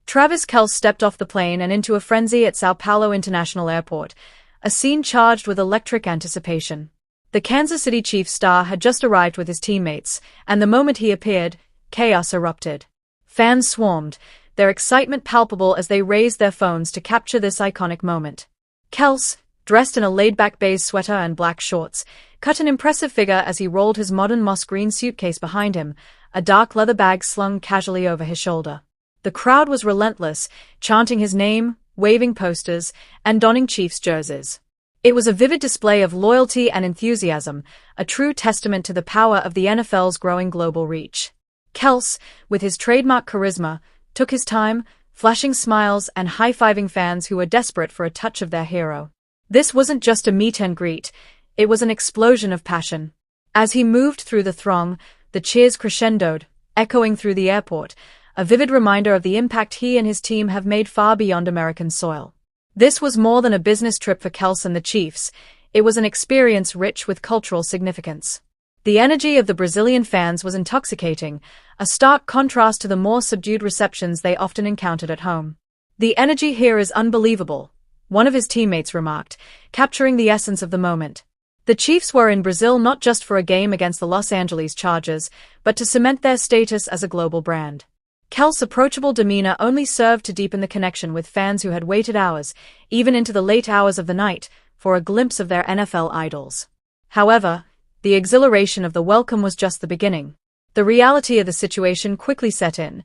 Travis Kelce stepped off the plane and into a frenzy at Sao Paulo International Airport, a scene charged with electric anticipation. The Kansas City Chiefs star had just arrived with his teammates, and the moment he appeared, chaos erupted. Fans swarmed, their excitement palpable as they raised their phones to capture this iconic moment. Kelce, dressed in a laid-back beige sweater and black shorts, cut an impressive figure as he rolled his modern moss green suitcase behind him, a dark leather bag slung casually over his shoulder. The crowd was relentless, chanting his name, waving posters, and donning Chiefs jerseys. It was a vivid display of loyalty and enthusiasm, a true testament to the power of the NFL's growing global reach. Kelce, with his trademark charisma, took his time, flashing smiles and high-fiving fans who were desperate for a touch of their hero. This wasn't just a meet and greet, it was an explosion of passion. As he moved through the throng, the cheers crescendoed, echoing through the airport, a vivid reminder of the impact he and his team have made far beyond American soil. This was more than a business trip for Kelce and the Chiefs, it was an experience rich with cultural significance. The energy of the Brazilian fans was intoxicating, a stark contrast to the more subdued receptions they often encountered at home. "The energy here is unbelievable," one of his teammates remarked, capturing the essence of the moment. The Chiefs were in Brazil not just for a game against the Los Angeles Chargers, but to cement their status as a global brand. Kelce's approachable demeanor only served to deepen the connection with fans who had waited hours, even into the late hours of the night, for a glimpse of their NFL idols. However, the exhilaration of the welcome was just the beginning. The reality of the situation quickly set in.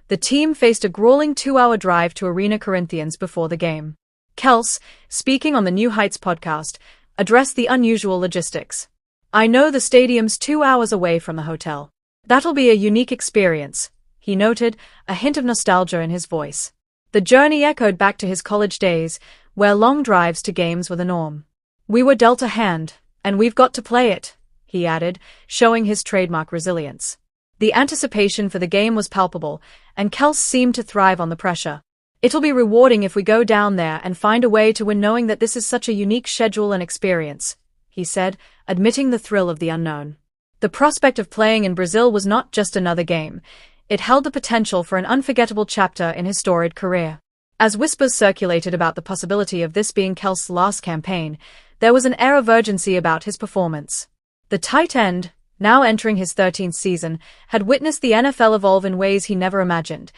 The team faced a grueling 2-hour drive to Arena Corinthians before the game. Kelce, speaking on the New Heights podcast, addressed the unusual logistics. "I know the stadium's 2 hours away from the hotel. That'll be a unique experience," he noted, a hint of nostalgia in his voice. The journey echoed back to his college days, where long drives to games were the norm. "We were dealt a hand, and we've got to play it," he added, showing his trademark resilience. The anticipation for the game was palpable, and Kelce seemed to thrive on the pressure. "It'll be rewarding if we go down there and find a way to win knowing that this is such a unique schedule and experience," he said, admitting the thrill of the unknown. The prospect of playing in Brazil was not just another game. It held the potential for an unforgettable chapter in his storied career. As whispers circulated about the possibility of this being Kelce's last campaign, there was an air of urgency about his performance. The tight end, now entering his 13th season, had witnessed the NFL evolve in ways he never imagined,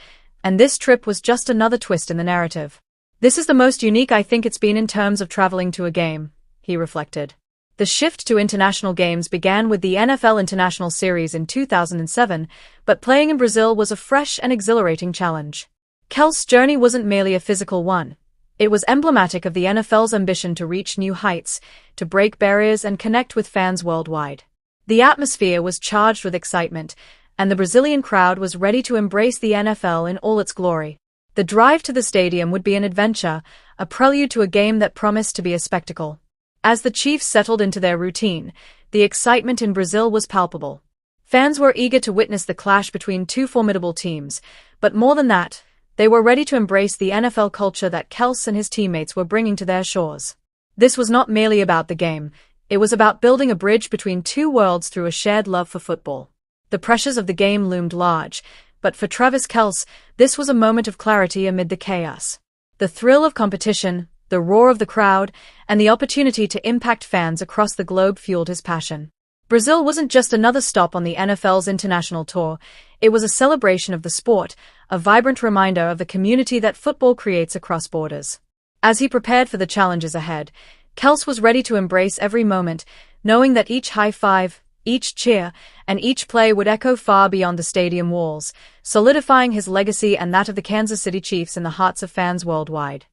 and this trip was just another twist in the narrative. "This is the most unique I think it's been in terms of traveling to a game," he reflected. The shift to international games began with the NFL International Series in 2007, but playing in Brazil was a fresh and exhilarating challenge. Kelce's journey wasn't merely a physical one. It was emblematic of the NFL's ambition to reach new heights, to break barriers and connect with fans worldwide. The atmosphere was charged with excitement, and the Brazilian crowd was ready to embrace the NFL in all its glory. The drive to the stadium would be an adventure, a prelude to a game that promised to be a spectacle. As the Chiefs settled into their routine, the excitement in Brazil was palpable. Fans were eager to witness the clash between two formidable teams, but more than that, they were ready to embrace the NFL culture that Kelce and his teammates were bringing to their shores. This was not merely about the game, it was about building a bridge between two worlds through a shared love for football. The pressures of the game loomed large, but for Travis Kelce, this was a moment of clarity amid the chaos. The thrill of competition, the roar of the crowd, and the opportunity to impact fans across the globe fueled his passion. Brazil wasn't just another stop on the NFL's international tour, it was a celebration of the sport, a vibrant reminder of the community that football creates across borders. As he prepared for the challenges ahead, Kelce was ready to embrace every moment, knowing that each high five, each cheer, and each play would echo far beyond the stadium walls, solidifying his legacy and that of the Kansas City Chiefs in the hearts of fans worldwide.